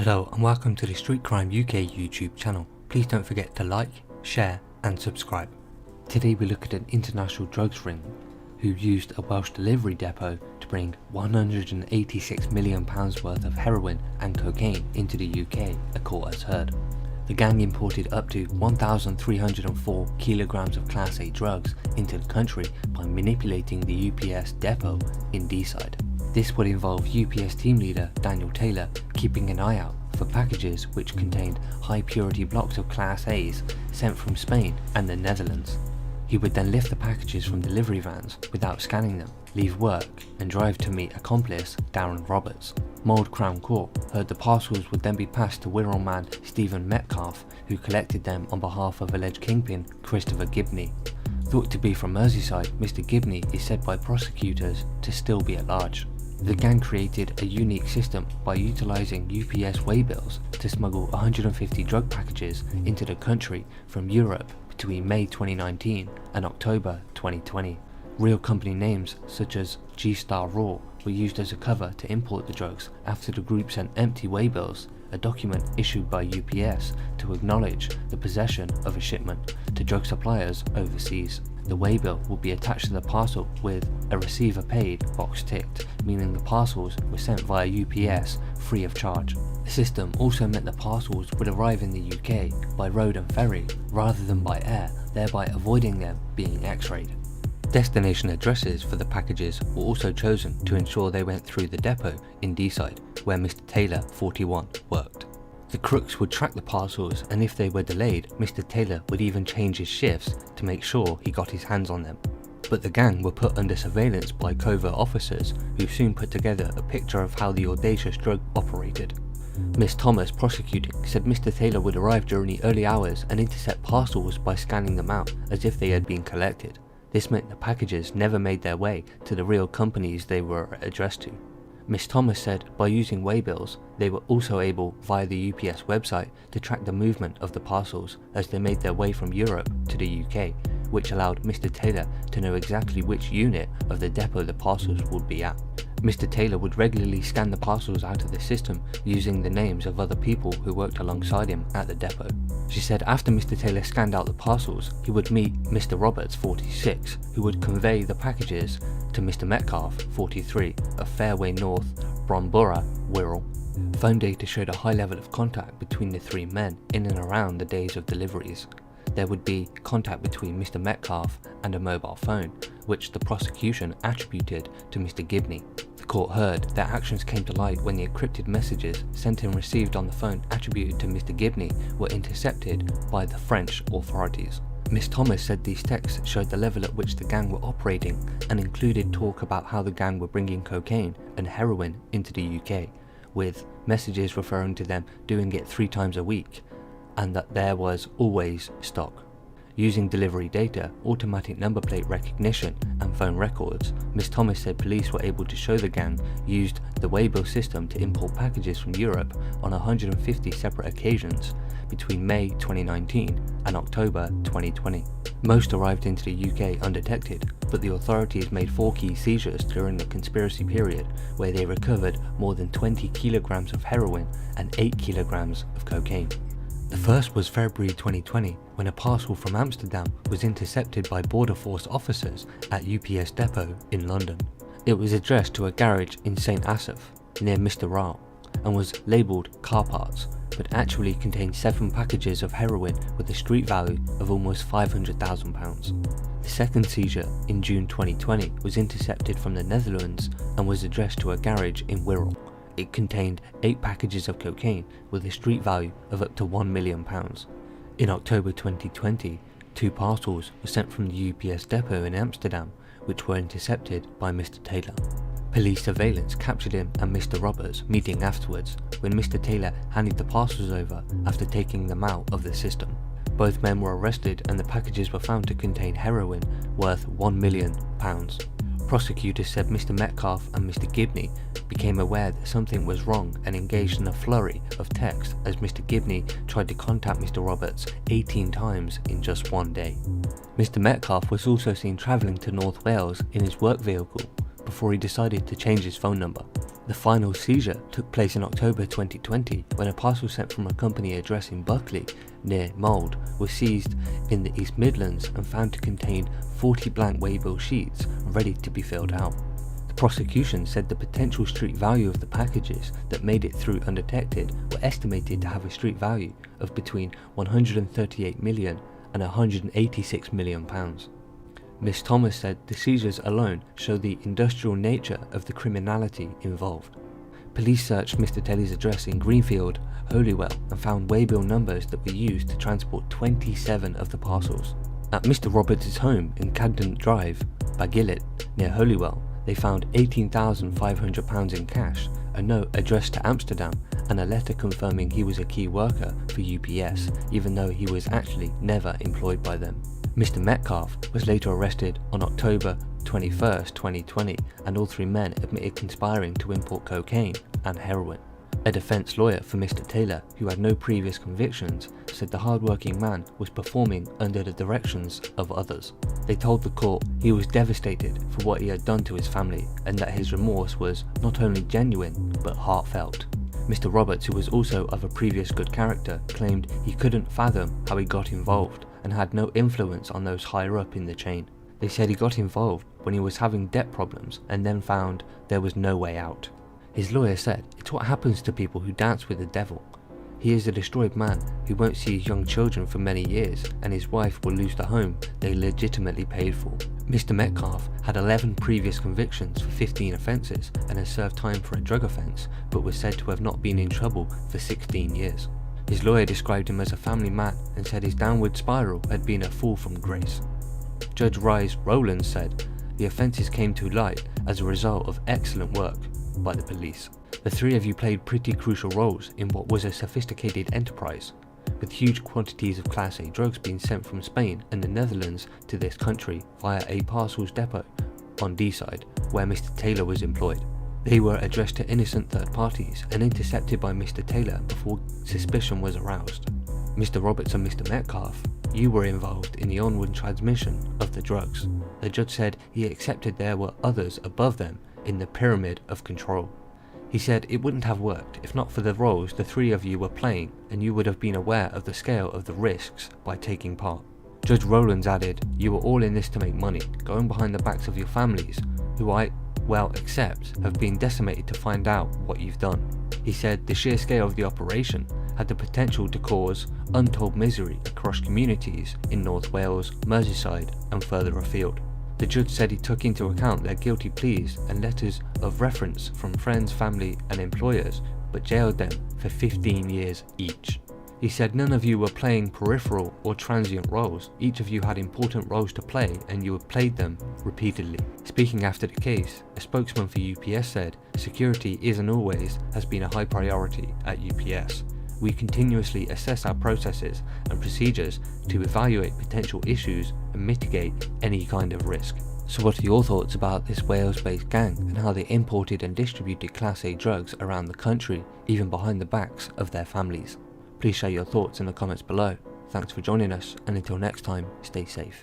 Hello and welcome to the Street Crime UK YouTube channel. Please don't forget to like, share and subscribe. Today we look at an international drugs ring who used a Welsh delivery depot to bring £186 million worth of heroin and cocaine into the UK, a court has heard. The gang imported up to 1,304 kilograms of Class A drugs into the country by manipulating the UPS depot in Deeside. This would involve UPS team leader Daniel Taylor keeping an eye out for packages which contained high purity blocks of Class A's sent from Spain and the Netherlands. He would then lift the packages from delivery vans without scanning them, leave work and drive to meet accomplice Darren Roberts. Mould Crown Court heard the parcels would then be passed to Wirral man Stephen Metcalfe, who collected them on behalf of alleged kingpin Christopher Gibney. Thought to be from Merseyside, Mr Gibney is said by prosecutors to still be at large. The gang created a unique system by utilising UPS waybills to smuggle 150 drug packages into the country from Europe between May 2019 and October 2020. Real company names such as G-Star Raw were used as a cover to import the drugs after the group sent empty waybills, a document issued by UPS to acknowledge the possession of a shipment, to drug suppliers overseas. The waybill will be attached to the parcel with a receiver paid box ticked, meaning the parcels were sent via UPS free of charge. The system also meant the parcels would arrive in the UK by road and ferry rather than by air, thereby avoiding them being x-rayed. Destination addresses for the packages were also chosen to ensure they went through the depot in Deeside, where Mr Taylor, 41, worked. The crooks would track the parcels, and if they were delayed, Mr Taylor would even change his shifts to make sure he got his hands on them. But the gang were put under surveillance by covert officers who soon put together a picture of how the audacious drug operated. Miss Thomas, prosecuting, said Mr Taylor would arrive during the early hours and intercept parcels by scanning them out as if they had been collected. This meant the packages never made their way to the real companies they were addressed to. Miss Thomas said by using waybills, they were also able via the UPS website to track the movement of the parcels as they made their way from Europe to the UK, which allowed Mr Taylor to know exactly which unit of the depot the parcels would be at. Mr Taylor would regularly scan the parcels out of the system using the names of other people who worked alongside him at the depot. She said after Mr Taylor scanned out the parcels, he would meet Mr Roberts, 46, who would convey the packages to Mr Metcalfe, 43, of Fairway North, Bromborough, Wirral. Phone data showed a high level of contact between the three men in and around the days of deliveries. There would be contact between Mr Metcalfe and a mobile phone, which the prosecution attributed to Mr Gibney. The court heard their actions came to light when the encrypted messages sent and received on the phone attributed to Mr Gibney were intercepted by the French authorities. Miss Thomas said these texts showed the level at which the gang were operating and included talk about how the gang were bringing cocaine and heroin into the UK, with messages referring to them doing it 3 times a week, and that there was always stock. Using delivery data, automatic number plate recognition and phone records, Miss Thomas said police were able to show the gang used the waybill system to import packages from Europe on 150 separate occasions between May 2019 and October 2020. Most arrived into the UK undetected, but the authorities made 4 key seizures during the conspiracy period where they recovered more than 20 kilograms of heroin and 8 kilograms of cocaine. The first was February 2020, when a parcel from Amsterdam was intercepted by Border Force officers at UPS depot in London. It was addressed to a garage in St Asaph, near Mr Rao, and was labelled car parts, but actually contained 7 packages of heroin with a street value of almost £500,000. The second seizure in June 2020 was intercepted from the Netherlands and was addressed to a garage in Wirral. It contained 8 packages of cocaine with a street value of up to £1 million. In October 2020, 2 parcels were sent from the UPS depot in Amsterdam, which were intercepted by Mr Taylor. Police surveillance captured him and Mr Roberts meeting afterwards, when Mr Taylor handed the parcels over after taking them out of the system. Both men were arrested and the packages were found to contain heroin worth £1 million. Prosecutors said Mr Metcalfe and Mr Gibney became aware that something was wrong and engaged in a flurry of text as Mr Gibney tried to contact Mr Roberts 18 times in just one day. Mr Metcalfe was also seen travelling to North Wales in his work vehicle before he decided to change his phone number. The final seizure took place in October 2020 when a parcel sent from a company address in Buckley, near Mould, was seized in the East Midlands and found to contain 40 blank waybill sheets ready to be filled out. The prosecution said the potential street value of the packages that made it through undetected were estimated to have a street value of between 138 million and 186 million pounds. Ms Thomas said the seizures alone show the industrial nature of the criminality involved. Police searched Mr Taylor's address in Greenfield, Holywell, and found waybill numbers that were used to transport 27 of the parcels. At Mr Roberts' home in Cadden Drive, Bagillet, near Holywell, they found £18,500 in cash, a note addressed to Amsterdam, and a letter confirming he was a key worker for UPS, even though he was actually never employed by them. Mr Metcalf was later arrested on October 21, 2020, and all three men admitted conspiring to import cocaine and heroin. A defence lawyer for Mr Taylor, who had no previous convictions, said the hard-working man was performing under the directions of others. They told the court he was devastated for what he had done to his family and that his remorse was not only genuine but heartfelt. Mr Roberts, who was also of a previous good character, claimed he couldn't fathom how he got involved and had no influence on those higher up in the chain. They said he got involved when he was having debt problems and then found there was no way out. His lawyer said it's what happens to people who dance with the devil. He is a destroyed man who won't see his young children for many years, and his wife will lose the home they legitimately paid for. Mr Metcalf had 11 previous convictions for 15 offences and has served time for a drug offence, but was said to have not been in trouble for 16 years. His lawyer described him as a family man and said his downward spiral had been a fall from grace. Judge Rice Rowland said the offences came to light as a result of excellent work by the police. The three of you played pretty crucial roles in what was a sophisticated enterprise, with huge quantities of Class A drugs being sent from Spain and the Netherlands to this country via a parcels depot on D-side, where Mr Taylor was employed. They were addressed to innocent third parties and intercepted by Mr Taylor before suspicion was aroused. Mr Roberts and Mr Metcalf, you were involved in the onward transmission of the drugs. The judge said he accepted there were others above them in the pyramid of control. He said it wouldn't have worked if not for the roles the three of you were playing, and you would have been aware of the scale of the risks by taking part. Judge Rowlands added, you were all in this to make money, going behind the backs of your families, who I accept have been decimated to find out what you've done. He said the sheer scale of the operation had the potential to cause untold misery across communities in North Wales, Merseyside and further afield. The judge said he took into account their guilty pleas and letters of reference from friends, family and employers, but jailed them for 15 years each. He said none of you were playing peripheral or transient roles. Each of you had important roles to play and you had played them repeatedly. Speaking after the case, a spokesman for UPS said, security is and always has been a high priority at UPS. We continuously assess our processes and procedures to evaluate potential issues and mitigate any kind of risk. So what are your thoughts about this Wales-based gang and how they imported and distributed Class A drugs around the country, even behind the backs of their families? Please share your thoughts in the comments below. Thanks for joining us, and until next time, stay safe.